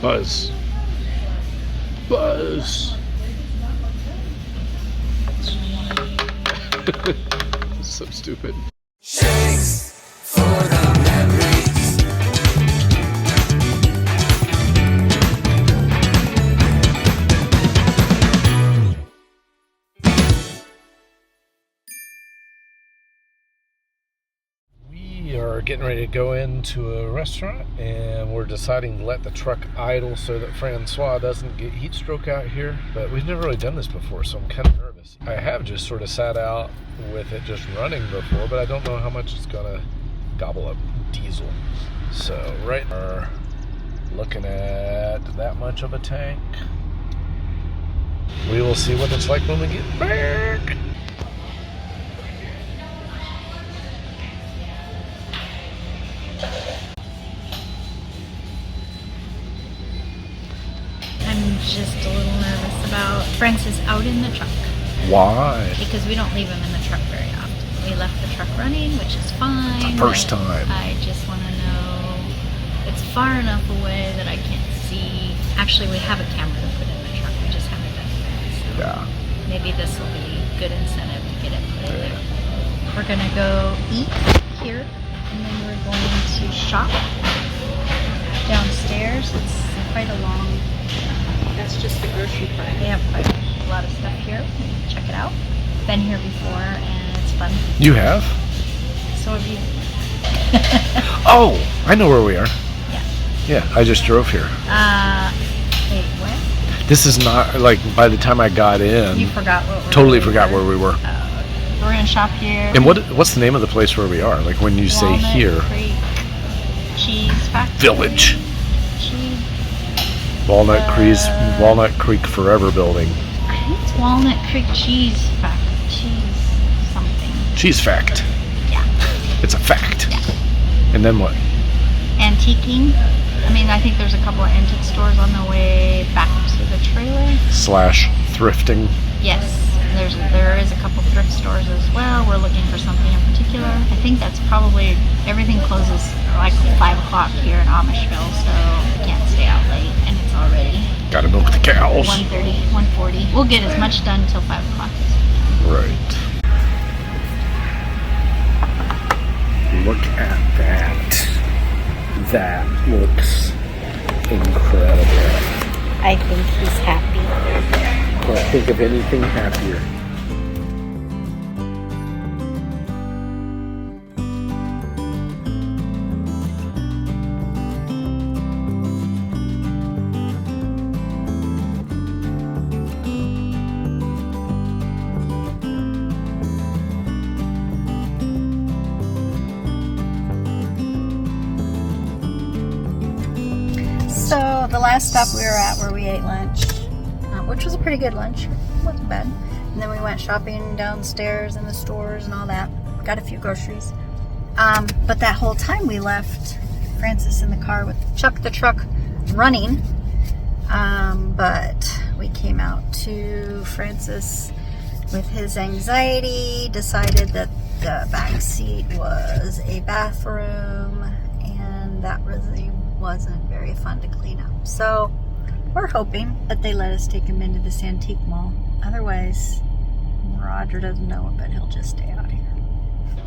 Buzz. Buzz. So stupid. Shakes for the memories. We are getting ready to go into a restaurant, and we're deciding to let the truck idle so that Francois doesn't get heat stroke out here. But we've never really done this before, so I'm kind of nervous. I have just sort of sat out with it just running before, but I don't know how much it's gonna gobble up diesel. So right now we're looking at that much of a tank. We will see what it's like when we get back. I'm just a little nervous about Francis out in the truck. Why? Because we don't leave him in the truck very often. We left the truck running, which is fine. First time. I just want to know, it's far enough away that I can't see. Actually, we have a camera to put in the truck. We just haven't done it yet. So Yeah. maybe this will be good incentive to get it put in there. We're going to go eat here, and then we're going to shop downstairs. It's quite a long... That's just the grocery part. They have quite a lot of stuff here. Check it out. Been here before and it's fun. You have? So have you. Oh, I know where we are. Yeah. Yeah, I just drove here. Wait, what? This is not, like, by the time I got in, You forgot what totally forgot where we were. We're gonna shop here. And what's the name of the place where we are? Like when you say Walnut here. Creek Cheese Factory. Village. Cheese. Walnut Creek Forever Building. I think it's Walnut Creek Cheese Factory. Cheese something. Cheese fact. Yeah. It's a fact. Yeah. And then what? Antiquing. I mean, I think there's a couple of antique stores on the way back to the trailer. / thrifting. Yes, there is a couple thrift stores as well. We're looking for something in particular. I think that's probably, everything closes like 5 o'clock here in Amishville, so we can't stay out late, and it's already Gotta milk the cows. 1:30, 1:40. We'll get as much done till 5 o'clock. Right. Look at that. That looks incredible. I think he's happy. Can't think of anything happier. So the last stop we were at where we ate lunch, which was a pretty good lunch, wasn't bad. And then we went shopping downstairs in the stores and all that. Got a few groceries. But that whole time we left Francis in the car with Chuck the truck running. But we came out to Francis with his anxiety, decided that the back seat was a bathroom, and that really wasn't very fun to clean up. So we're hoping that they let us take him into this antique mall. Otherwise, Roger doesn't know it, but he'll just stay out here.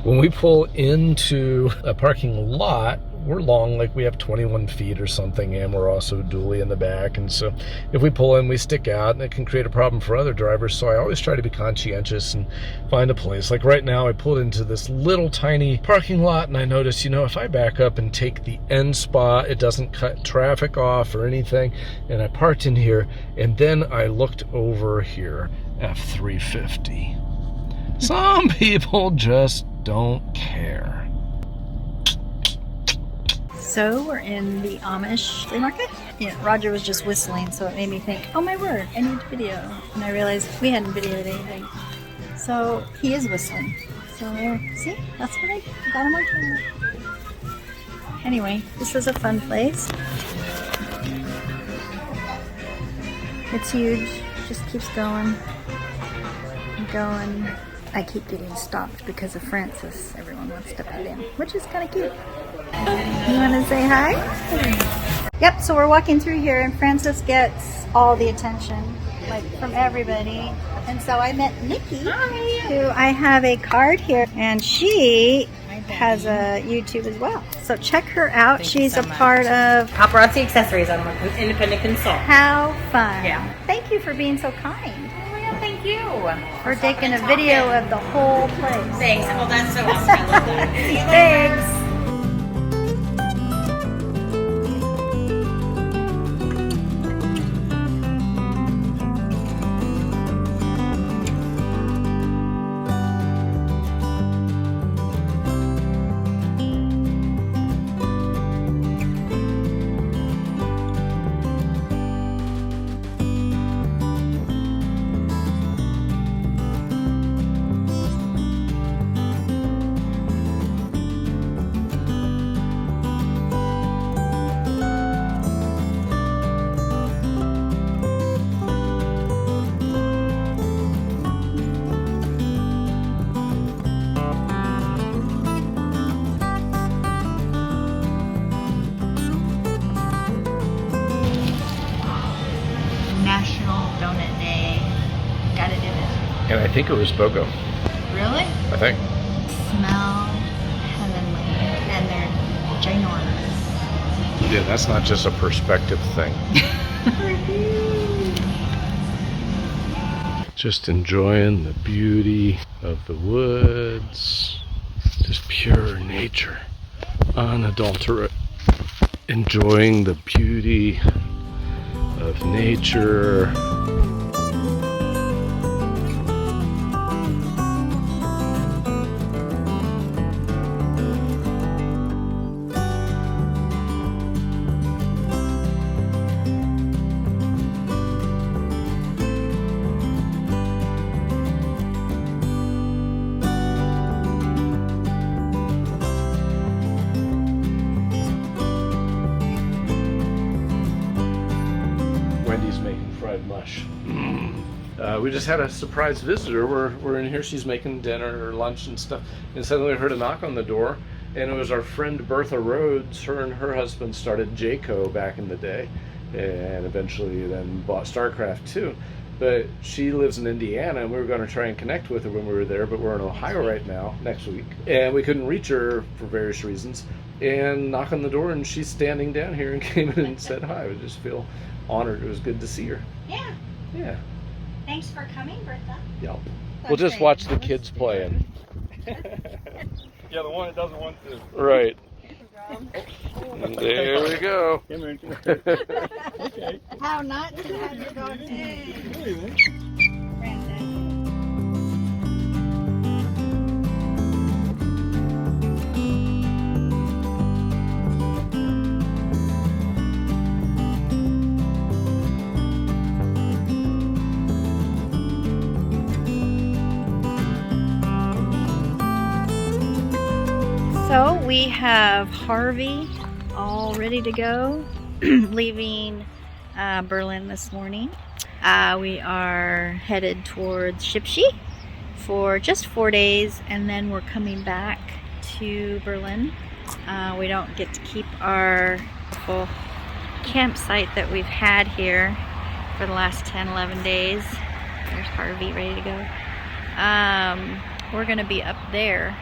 When we pull into a parking lot, we're long, like we have 21 feet or something, and we're also dually in the back. And so if we pull in, we stick out, and it can create a problem for other drivers. So I always try to be conscientious and find a place. Like right now, I pulled into this little tiny parking lot, and I noticed, you know, if I back up and take the end spot, it doesn't cut traffic off or anything. And I parked in here, and then I looked over here, F350. Some people just don't care. So we're in the Amish flea market. Yeah, Roger was just whistling, so it made me think, oh my word, I need to video. And I realized we hadn't videoed anything. So he is whistling. So see, that's what I got him on camera. Anyway, this is a fun place. It's huge, just keeps going and going. I keep getting stopped because of Francis. Everyone wants to pet him, which is kind of cute. You want to say hi? Yep, so we're walking through here, and Frances gets all the attention, like from everybody. And so I met Nikki, who I have a card here, and she has a YouTube as well. So check her out. She's a part of Paparazzi Accessories. I'm an independent consultant. How Fun. Yeah. Thank you for being so kind. Oh yeah, thank you. For taking a video of the whole place. Thanks. Well, that's so awesome. I love that. See you later. Thanks. National Donut Day. Gotta do it. And I think it was BOGO. Really? I think. Smell heavenly. And they're ginormous. Yeah, that's not just a perspective thing. Just enjoying the beauty of the woods. Just pure nature. Unadulterate. Enjoying the beauty of nature. Wendy's making fried mush. We just had a surprise visitor. We're in here. She's making dinner or lunch and stuff. And suddenly we heard a knock on the door. And it was our friend Bertha Rhodes. Her and her husband started Jayco back in the day. And eventually then bought StarCraft too. But she lives in Indiana, and we were going to try and connect with her when we were there. But we're in Ohio right now, next week. And we couldn't reach her for various reasons. And knock on the door, and she's standing down here and came in and said hi. I just feel honored. It was good to see her. Yeah. Yeah. Thanks for coming, Bertha. Yep. We'll just watch the kids playing. Yeah, the one that doesn't want to. Right. There we go. Come here, come here. Okay. How not to have your dog in. So we have Harvey all ready to go, leaving Berlin this morning. We are headed towards Shipshe for just 4 days, and then we're coming back to Berlin. We don't get to keep our full campsite that we've had here for the last 10-11 days. There's Harvey ready to go. We're gonna be up there,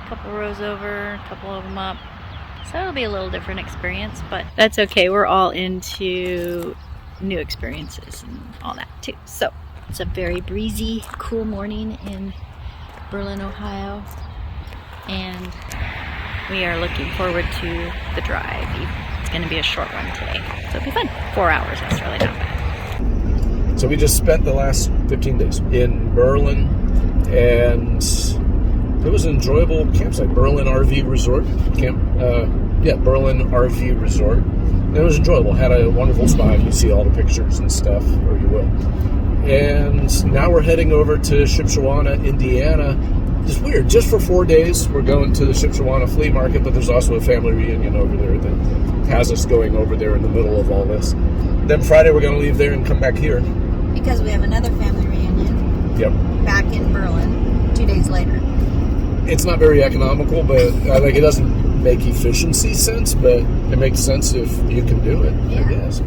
a couple rows over, a couple of them up, so it'll be a little different experience, but that's okay. We're all into new experiences and all that too. So it's a very breezy, cool morning in Berlin, Ohio, and we are looking forward to the drive. It's going to be a short one today, so it'll be fun. 4 hours, that's really not bad. So we just spent the last 15 days in Berlin, and it was an enjoyable campsite. Berlin RV Resort Berlin RV Resort. And it was enjoyable. Had a wonderful spot. You see all the pictures and stuff, or you will. And now we're heading over to Shipshewana, Indiana. It's weird. Just for 4 days, we're going to the Shipshewana Flea Market, but there's also a family reunion over there that has us going over there in the middle of all this. Then Friday, we're going to leave there and come back here. Because we have another family reunion. Yep. Back in Berlin 2 days later. It's not very economical, but like it doesn't make efficiency sense, but it makes sense if you can do it, Yeah. I guess.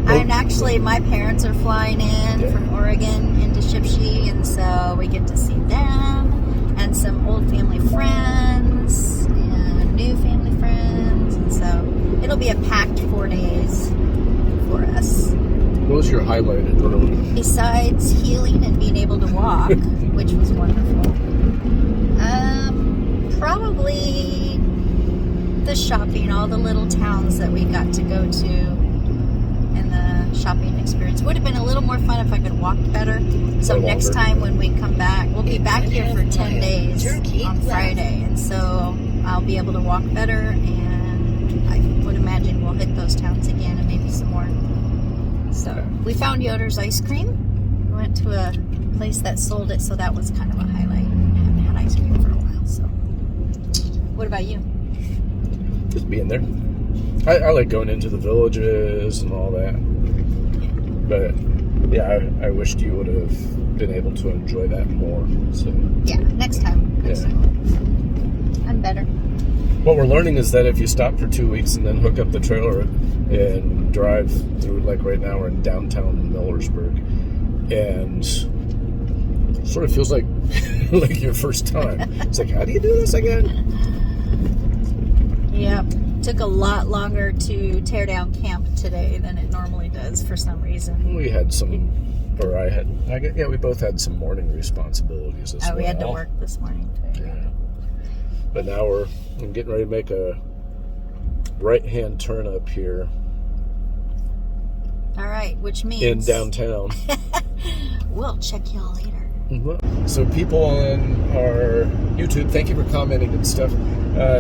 And actually, my parents are flying in from Oregon into Shipshe, and so we get to see them and some old family friends and new family friends, and so it'll be a packed 4 days for us. What was your highlight at Oregon? Besides healing and being able to walk, which was wonderful, probably the shopping, all the little towns that we got to go to, and the shopping experience. Would have been a little more fun if I could walk better. So next time when we come back, we'll be back here for 10 days on Friday, and so I'll be able to walk better, and I would imagine we'll hit those towns again and maybe some more. So we found Yoder's ice cream. We went to a place that sold it, so that was kind of a highlight. I haven't had ice cream for a while. So what about you? Just being there. I like going into the villages and all that. But yeah, I wished you would have been able to enjoy that more. So Yeah, next time. yeah. I'm better. What we're learning is that if you stop for 2 weeks and then hook up the trailer and drive through, like right now we're in downtown Millersburg, and sort of feels like like your first time. It's like, how do you do this again? Yep. Took a lot longer to tear down camp today than it normally does for some reason. We had some, or yeah, we both had some morning responsibilities as well. We had to work this morning too. Yeah. But now I'm getting ready to make a right-hand turn up here All right, which means in downtown. we'll check y'all later. So people on our YouTube, thank you for commenting and stuff.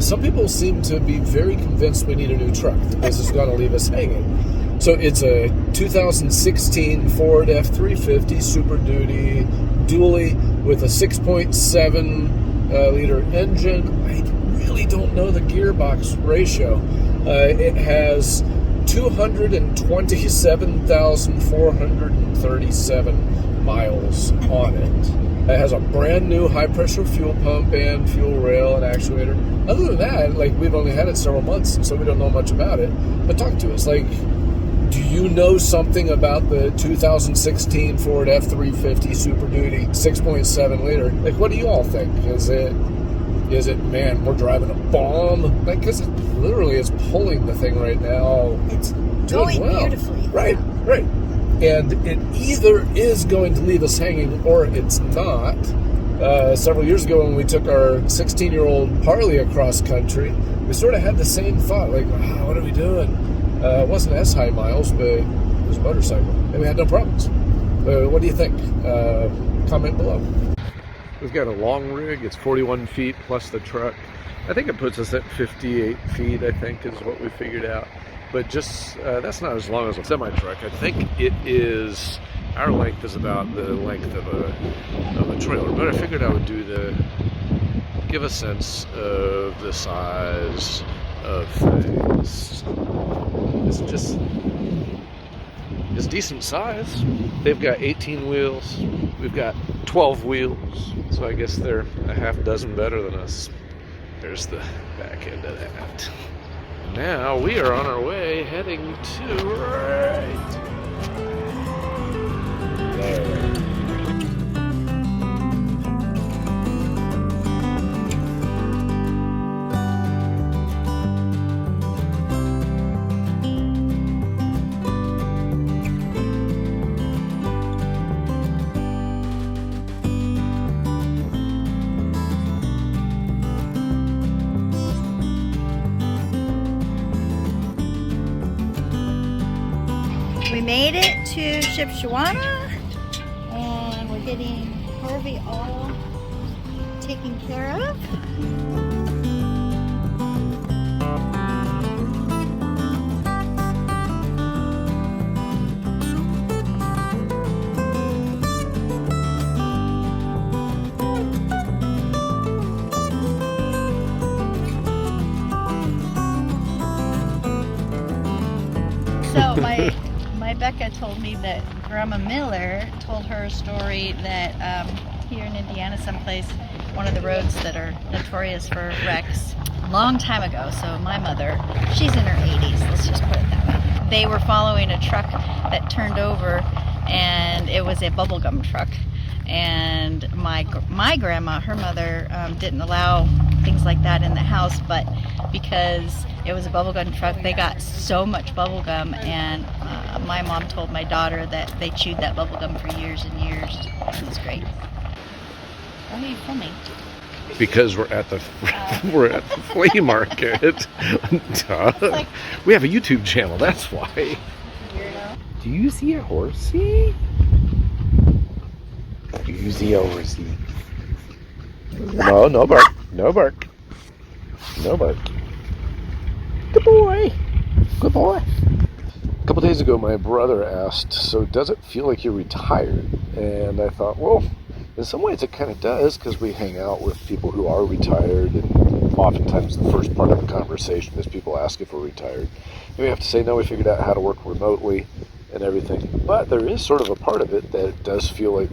Some people seem to be very convinced we need a new truck. This is going to leave us hanging. So it's a 2016 Ford F-350 Super Duty dually with a 6.7 liter engine. I really don't know the gearbox ratio. It has 227,437 miles on it. It has a brand new high pressure fuel pump and fuel rail and actuator. Other than that, like, we've only had it several months, so we don't know much about it. But talk to us, like, do you know something about the 2016 Ford F-350 Super Duty 6.7 liter? Like, what do you all think? Is it, man, we're driving a bomb? Like, because it literally is pulling the thing right now. It's Doing going well. beautifully. Right. And it either is going to leave us hanging or it's not. Several years ago when we took our 16-year-old Harley across country, we sort of had the same thought, like, what are we doing? It wasn't as high miles, but it was a motorcycle, and we had no problems. What do you think? Comment below. We've got a long rig. It's 41 feet plus the truck. I think it puts us at 58 feet, I think, is what we figured out. But just, that's not as long as a semi-truck. I think it is, our length is about the length of a trailer. But I figured I would give a sense of the size of things. It's decent size. They've got 18 wheels. We've got 12 wheels. So I guess they're a half dozen better than us. There's the back end of that. Now we are on our way heading to right there. We made it to Shipshewana, and we're getting Harvey all taken care of. So my Becca told me that Grandma Miller told her a story that here in Indiana someplace, one of the roads that are notorious for wrecks, long time ago. So my mother, she's in her 80s, let's just put it that way. They were following a truck that turned over, and it was a bubblegum truck. And my grandma, her mother, didn't allow things like that in the house, but because it was a bubblegum truck, they got so much bubblegum, and my mom told my daughter that they chewed that bubblegum for years and years. It was great. Why are you filming? Because we're at the flea market. Duh. We have a YouTube channel, that's why. Weirdo. Do you see a horsey? Do you see a horsey? No, no bark. No bark. No bark. Good boy. Good boy. A couple days ago, my brother asked, so does it feel like you're retired? And I thought, well, in some ways it kind of does, because we hang out with people who are retired, and oftentimes the first part of the conversation is people ask if we're retired. And we have to say, no, we figured out how to work remotely and everything. But there is sort of a part of it that does feel like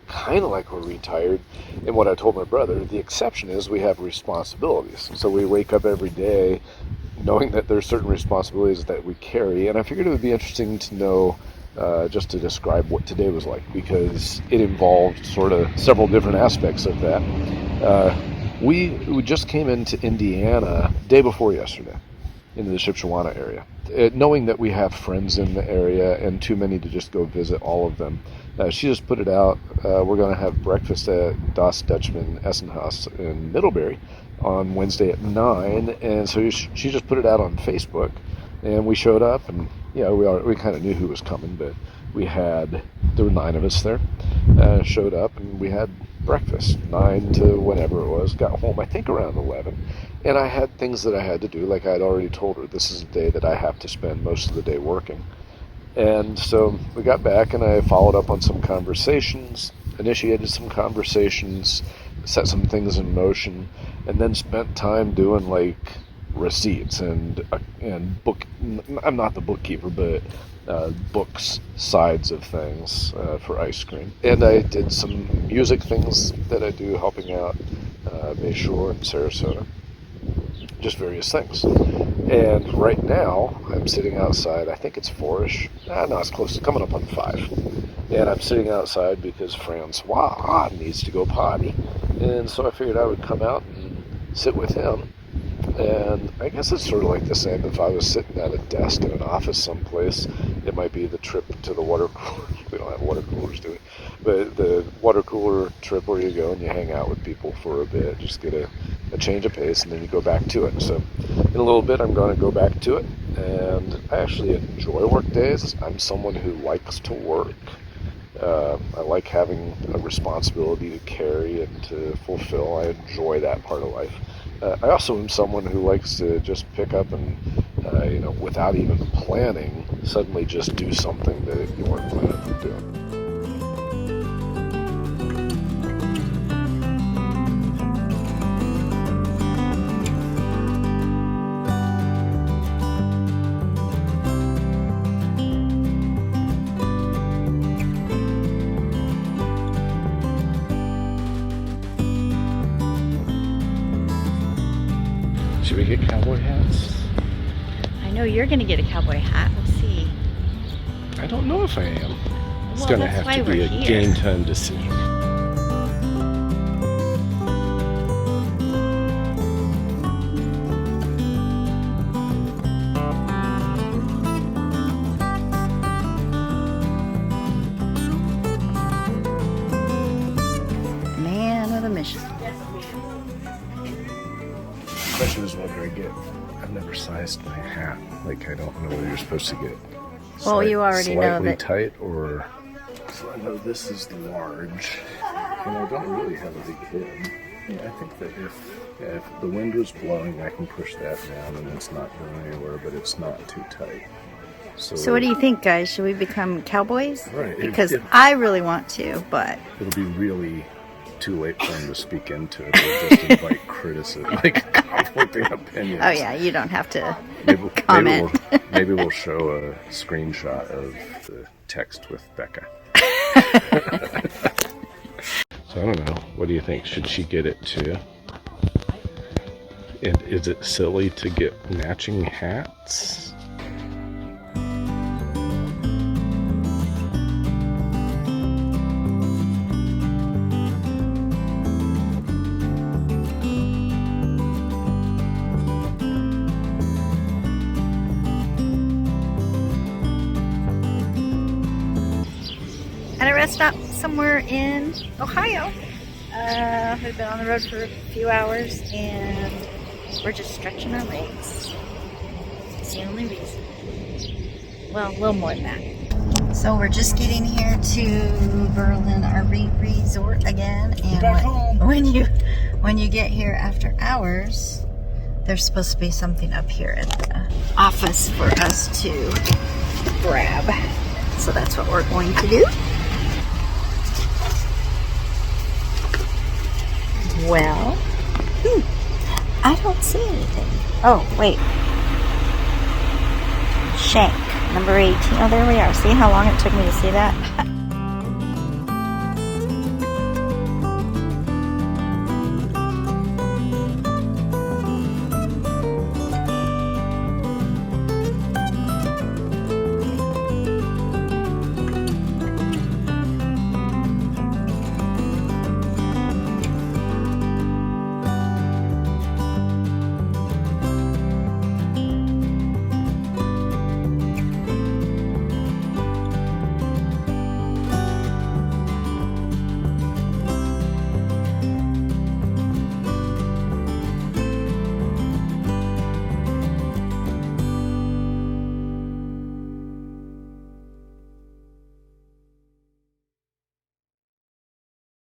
kind of like we're retired. And what I told my brother, the exception is we have responsibilities. So we wake up every day knowing that there's certain responsibilities that we carry. And I figured it would be interesting to know, just to describe what today was like, because it involved sort of several different aspects of that. We just came into Indiana day before yesterday, into the Shipshewana area. Knowing that we have friends in the area and too many to just go visit all of them, she just put it out. We're going to have breakfast at Das Dutchman Essenhaus in Middlebury on Wednesday at 9, and so she just put it out on Facebook, and we showed up, and we kind of knew who was coming, but there were 9 of us there, showed up, and we had breakfast 9 to whenever it was. Got home I think around 11, and I had things that I had to do. Like I'd already told her, this is a day that I have to spend most of the day working. And so we got back, and I followed up on some conversations, initiated some conversations, set some things in motion, and then spent time doing like receipts and book. I'm not the bookkeeper, but books sides of things for ice cream. And I did some music things that I do, helping out Bayshore and Sarasota. Just various things. And right now, I'm sitting outside. I think it's 4-ish. No, it's close. It's coming up on 5. And I'm sitting outside because Francois needs to go potty. And so I figured I would come out and sit with him. And I guess it's sort of like the same if I was sitting at a desk in an office someplace. It might be the trip to the water cooler. We don't have water coolers, do we? But the water cooler trip where you go and you hang out with people for a bit, just get a change of pace, and then you go back to it. So in a little bit, I'm going to go back to it. And I actually enjoy work days. I'm someone who likes to work. I like having a responsibility to carry and to fulfill. I enjoy that part of life. I also am someone who likes to just pick up and, without even planning, suddenly just do something that you weren't planning on doing. Should we get cowboy hats? I know you're going to get a cowboy hat. We'll see. I don't know if I am. It's Well, going to that's have why to be we're a here. game time to see. Man with a mission. The question is, what do I get? I've never sized my hat. Like, I don't know whether you're supposed to get Well, you already know slightly that- tight or... So I know this is large, and I don't really have a big head. I think that if the wind was blowing, I can push that down and it's not going anywhere, but it's not too tight. So what do you think, guys? Should we become cowboys? Right. Because I really want to, but It'll be really too late for them to speak into it. They'll just invite criticism, like conflicting opinions. oh yeah, you don't have to Maybe, comment. maybe we'll show a screenshot of the text with Becca. So I don't know. What do you think? Should she get it too? And is it silly to get matching hats? At a rest stop somewhere in Ohio. We've been on the road for a few hours and we're just stretching our legs. It's the only reason. Well, a little more than that. So we're just getting here to Berlin RV Resort again, and when you get here after hours, there's supposed to be something up here at the office for us to grab. So that's what we're going to do. Well, I don't see anything. Oh, wait. Shank, number 18. Oh, there we are. See how long it took me to see that?